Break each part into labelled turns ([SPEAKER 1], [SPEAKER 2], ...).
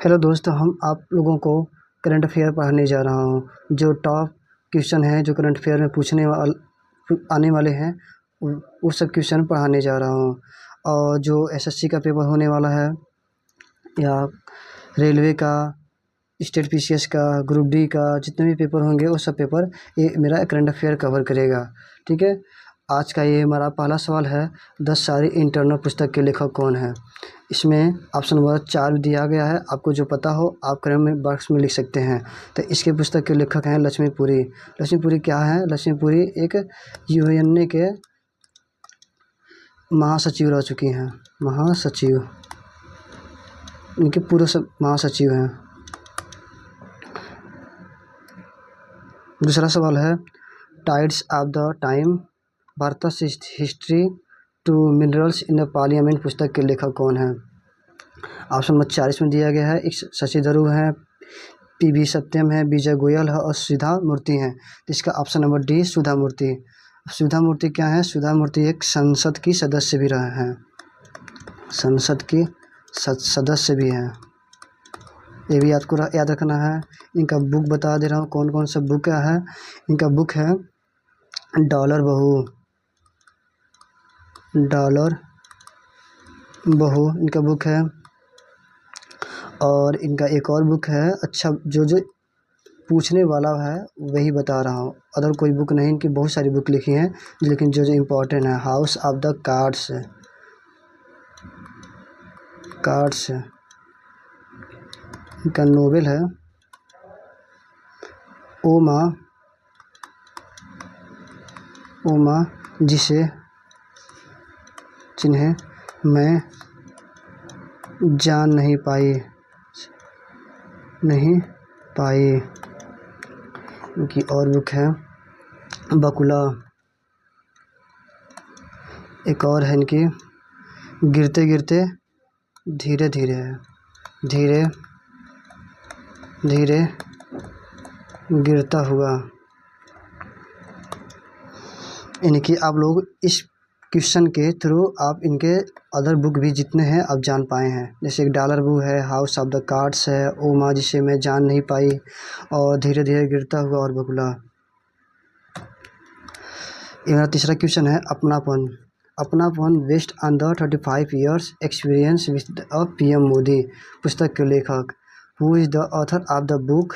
[SPEAKER 1] Hello दोस्तों, हम आप लोगों को करंट अफेयर पढ़ाने जा रहा हूँ। जो टॉप क्वेश्चन हैं जो करंट अफेयर में आने वाले हैं वो सब क्वेश्चन पढ़ाने जा रहा हूँ। और जो एसएससी का पेपर होने वाला है या रेलवे का, स्टेट पीसीएस का, ग्रुप डी का, जितने भी पेपर होंगे वो सब पेपर ये मेरा करंट अफेयर कवर करेगा। ठीक है। आज का ये हमारा पहला सवाल है, 10 सारी इंटरनल पुस्तक के लेखक कौन है। इसमें ऑप्शन नंबर 4 दिया गया है। आपको जो पता हो आप कमेंट बॉक्स में लिख सकते हैं। तो इसके पुस्तक के लेखक हैं लक्ष्मीपुरी। लक्ष्मीपुरी क्या है? लक्ष्मीपुरी एक यूएनए के महासचिव रह चुकी हैं। महासचिव, इनके पूर्व महासचिव हैं। दूसरा सवाल है, tides of the time, Bharat's history to minerals in the parliament पुस्तक के लेखक कौन है। ऑप्शन नंबर 4 इसमें दिया गया है। एक शशि थरूर है, पीवी सत्यम है, विजय गोयल है और सुधा मूर्ति हैं। तो इसका ऑप्शन नंबर डी, सुधा मूर्ति। सुधा मूर्ति क्या है? सुधा मूर्ति एक संसद की सदस्य भी रहे हैं। संसद की सदस्य भी हैं। ये भी आपको याद रखना है। इनका बुक बता दे रहा हूँ कौन कौन सा बुक है। इनका बुक है डॉलर बहू, डॉलर बहू इनका बुक है। और इनका एक और बुक है, अच्छा जो पूछने वाला है वही बता रहा हूँ, अदर कोई बुक नहीं। इनकी बहुत सारी बुक लिखी हैं, लेकिन जो इम्पोर्टेंट है, हाउस ऑफ द कार्ड्स इनका नोवेल है ओ माँ जिन्हें मैं जान नहीं पाई। इनकी और बुक है बकुला। एक और है इनकी गिरते गिरते धीरे धीरे गिरता हुआ। इनकी आप लोग इस क्वेश्चन के थ्रू आप इनके अदर बुक भी जितने हैं आप जान पाए हैं। जैसे एक डॉलर बुक है, हाउस ऑफ द कार्ड्स है, ओ माँ जिसे मैं जान नहीं पाई, और धीरे धीरे गिरता हुआ और बकुला। ये मेरा तीसरा क्वेश्चन है, Apnapan based on the 35 years experience with PM Modi पुस्तक के लेखक। Who is the author of the book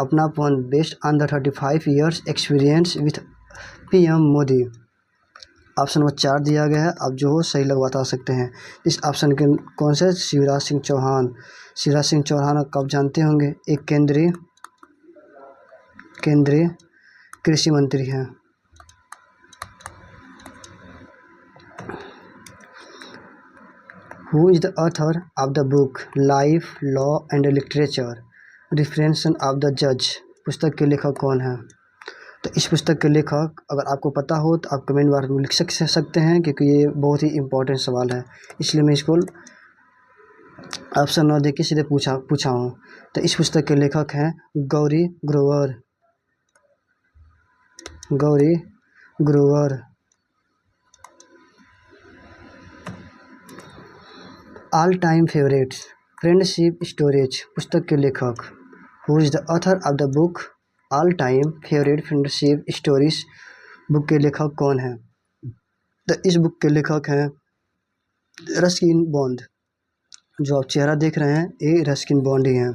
[SPEAKER 1] Apnapan based on the 35 years experience with PM Modi. Option number 4 दिया गया है। आप जो हो सही बता सकते हैं। इस ऑप्शन के कौन से? शिवराज सिंह चौहान। शिवराज सिंह चौहान आप कब जानते होंगे, एक केंद्रीय कृषि मंत्री हैं। Who is the author of the book life, law and literature, reference of the जज पुस्तक के लेखक कौन है। तो इस पुस्तक के लेखक अगर आपको पता हो तो आप कमेंट बॉक्स में लिख सकते हैं, क्योंकि ये बहुत ही इम्पोर्टेंट सवाल है, इसलिए मैं इसको ऑप्शन न दे के सीधे पूछा हूँ। तो इस पुस्तक के लेखक हैं Gauri Grover. All time favourites friendship stories पुस्तक के लेखक। Who is the author of the book all time favourite friendship stories book के लेखक कौन है। तो इस बुक के लेखक हैं रस्किन बॉन्ड। जो आप चेहरा देख रहे हैं ये रस्किन बॉन्ड ही हैं।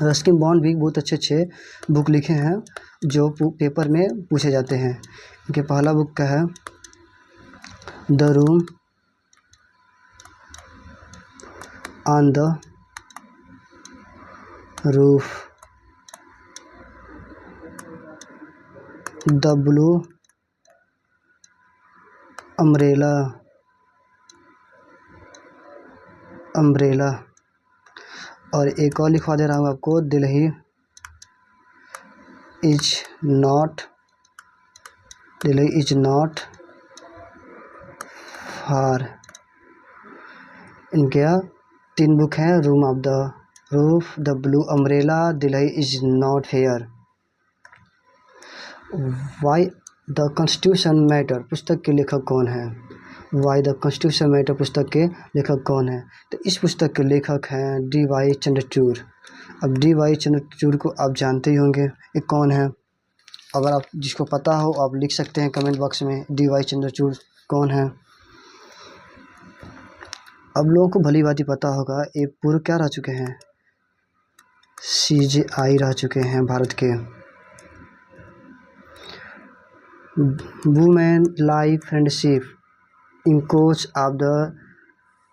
[SPEAKER 1] रस्किन बॉन्ड भी बहुत अच्छे बुक लिखे हैं जो पेपर में पूछे जाते हैं। इनके पहला बुक का है the room on the roof, the blue umbrella. और एक और लिखवा दे रहा हूँ आपको, दिल्ली इज नॉट फार। इनके 3 बुक हैं, room of the roof, the blue umbrella, Delhi is not fair. Why the constitution matter पुस्तक के लेखक कौन है। वाई द कॉन्स्टिट्यूशन मैटर पुस्तक के लेखक कौन है? तो इस पुस्तक के लेखक हैं डी वाई चंद्रचूड़। अब डी वाई चंद्रचूड़ को आप जानते ही होंगे, ये कौन है? अगर आप जिसको पता हो आप लिख सकते हैं कमेंट बॉक्स में डी वाई चंद्रचूड़ कौन है। अब लोगों को भली भांति पता होगा, ये पूर्व क्या रह चुके हैं? CJI रह चुके हैं भारत के। Women life friendship in coach of the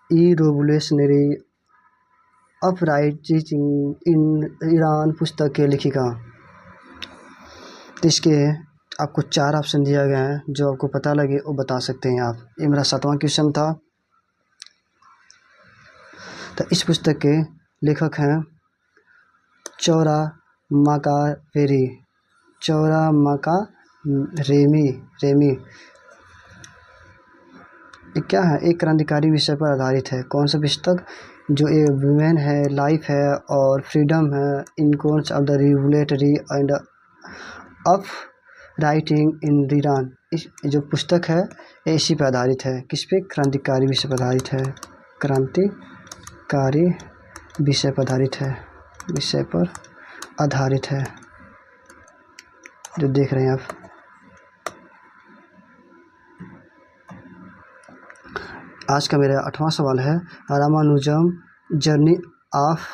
[SPEAKER 1] revolutionary uprising in Iran पुस्तक के लेखिका। तो इसके आपको 4 ऑप्शन दिया गया है, जो आपको पता लगे वो बता सकते हैं आप। ये मेरा 7वां क्वेश्चन था। तो इस पुस्तक के लेखक हैं चौरा माकावेरी, चौरा माका रेमी। ये क्या है? एक क्रांतिकारी विषय पर आधारित है। कौन सा पुस्तक? जो ये वुमेन है, लाइफ है और फ्रीडम है in course of the revolutionary end of writing in Iran. इस जो पुस्तक है ये इसी पर आधारित है। किस पे? क्रांतिकारी विषय पर आधारित है। क्रांतिकारी विषय पर आधारित है, जो देख रहे हैं आप। आज का मेरा 8वां सवाल है, Ramanujan journey of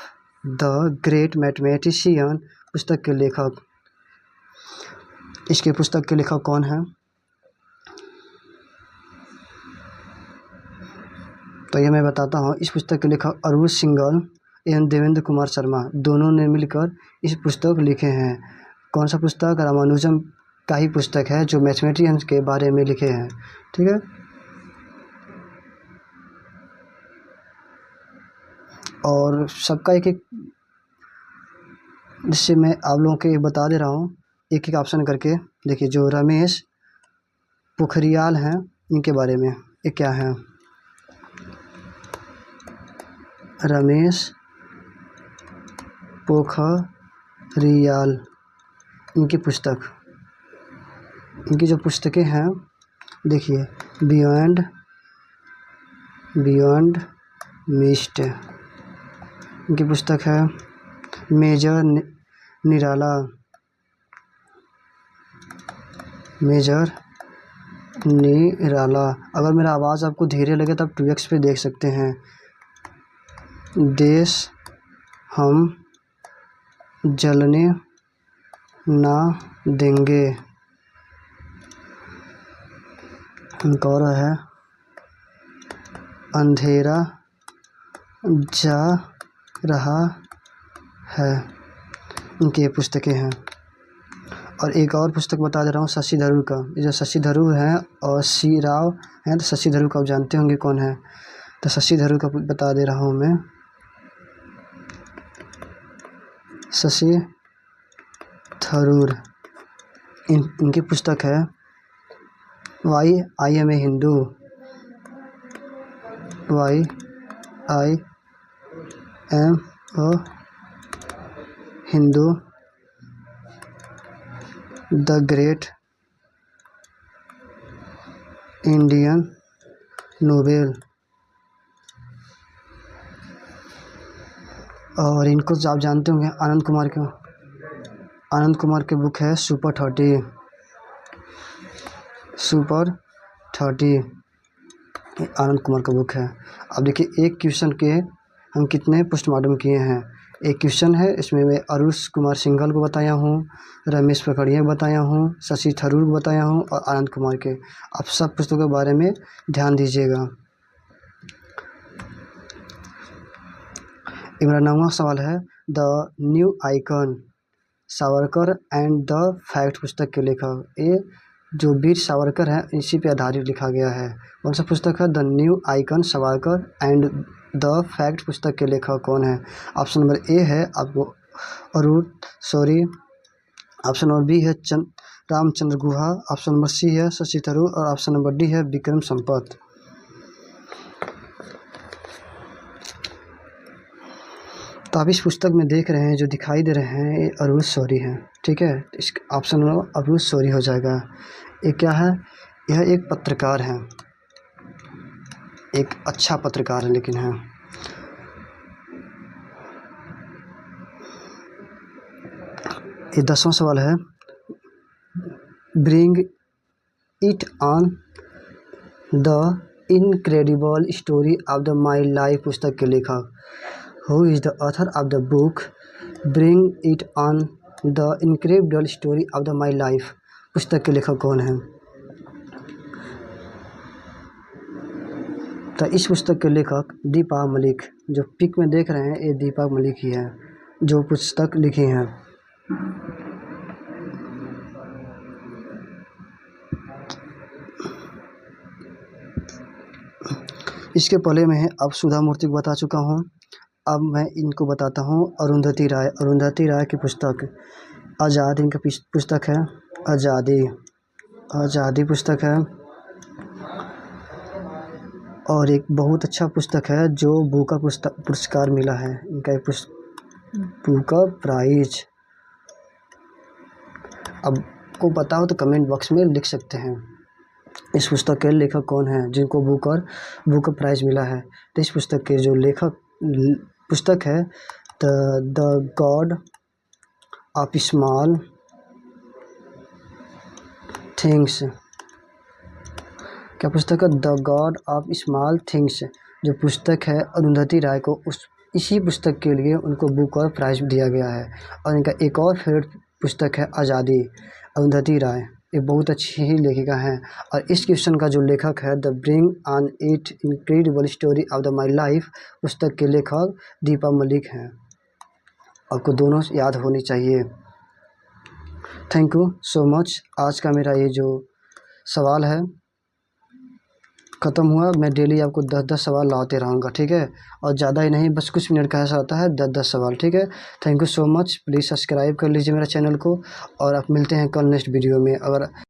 [SPEAKER 1] the great mathematician पुस्तक के लेखक। इसके पुस्तक के लेखक कौन है? तो ये मैं बताता हूँ। इस पुस्तक के लेखक अरुण सिंघल एवं देवेंद्र कुमार शर्मा, दोनों ने मिलकर इस पुस्तक लिखे हैं। कौन सा पुस्तक? रामानुजम का ही पुस्तक है, जो मैथमेटिशियन के बारे में लिखे हैं। ठीक है। और सबका एक जिससे मैं आप लोगों को बता दे रहा हूँ एक एक ऑप्शन करके। देखिए, जो रमेश पोखरियाल हैं इनके बारे में, ये क्या है? रमेश पोखरियाल, इनकी जो पुस्तकें हैं, देखिए, बियॉन्ड मिस्ट इनकी पुस्तक है। मेजर निराला। अगर मेरा आवाज़ आपको धीरे लगे तो आप 2x पे देख सकते हैं। देश हम जलने ना देंगे। गौरव है अंधेरा जा रहा है। इनकी पुस्तकें हैं। और एक और पुस्तक बता दे रहा हूँ, शशि थरूर का। ये जो शशि थरूर हैं और सी राव हैं, तो शशि थरूर का आप जानते होंगे कौन है। तो शशि थरूर का बता दे रहा हूँ मैं। शशि थरूर, इनकी पुस्तक है why I am a Hindu. Why I am a Hindu, the great Indian novel. और इनको आप जानते होंगे, आनंद कुमार के बुक है सुपर 30। आनंद कुमार का बुक है। अब देखिए, एक क्वेश्चन के हम कितने पोस्टमार्टम किए हैं। एक क्वेश्चन है, इसमें मैं अरुण कुमार सिंघल को बताया हूँ, रमेश पोखरिया को बताया हूँ, शशि थरूर को बताया हूँ और आनंद कुमार के। आप सब पुस्तकों के बारे में ध्यान दीजिएगा। मेरा 9वां सवाल है, the new icon Savarkar and the fact पुस्तक के लेखक। ये जो वीर सावरकर है इसी पे आधारित लिखा गया है। कौन सा पुस्तक है? The new icon Savarkar and the fact पुस्तक के लेखक कौन है? ऑप्शन नंबर ए है आपको Arun Shourie, option number B है Ramachandra Guha, option number C है शशि थरूर और ऑप्शन नंबर डी है विक्रम संपत। तो आप इस पुस्तक में देख रहे हैं, जो दिखाई दे रहे हैं, ये अरुण शौरी हैं। ठीक है, इस ऑप्शन नंबर अरुण शौरी हो जाएगा। ये क्या है? यह एक पत्रकार हैं। एक अच्छा पत्रकार है लेकिन है। ये 10वां सवाल है, bring it on the incredible story of the my life पुस्तक के लेखक। Who is the author of the book bring it on the incredible story of the my life पुस्तक के लेखक कौन है? तो इस पुस्तक के लेखक दीपा मलिक, जो पिक में देख रहे हैं ये दीपा मलिक ही है जो पुस्तक लिखी हैं। इसके पहले मैं अब सुधा मूर्ति को बता चुका हूँ। अब मैं इनको बताता हूँ अरुंधति राय। अरुंधति राय की पुस्तक आज़ाद, इनका पुस्तक है आज़ादी। आज़ादी पुस्तक है। और एक बहुत अच्छा पुस्तक है जो बुकर पुरस्कार मिला है, इनका एक बुकर प्राइज। अब को पता हो तो कमेंट बॉक्स में लिख सकते हैं इस पुस्तक के लेखक कौन हैं जिनको बुकर प्राइज मिला है। तो इस पुस्तक के जो लेखक पुस्तक है the God of small things. क्या पुस्तक है? The God of small things. जो पुस्तक है अरुंधति राय को इसी पुस्तक के लिए उनको बुकर प्राइज दिया गया है। और इनका एक और फेवरेट पुस्तक है आज़ादी। अरुंधति राय एक बहुत अच्छी ही लेखिका हैं। और इस क्वेश्चन का जो लेखक है the bring on it incredible story of the my life पुस्तक के लेखक दीपा मलिक हैं। आपको दोनों याद होनी चाहिए। Thank you so much. आज का मेरा ये जो सवाल है ख़त्म हुआ। मैं डेली आपको 10-10 सवाल लाते रहूँगा, ठीक है? और ज़्यादा ही नहीं, बस कुछ मिनट का ऐसा आता है 10-10 सवाल, ठीक है? Thank you so much. Please subscribe कर लीजिए मेरा चैनल को और आप मिलते हैं कल नेक्स्ट वीडियो में। अगर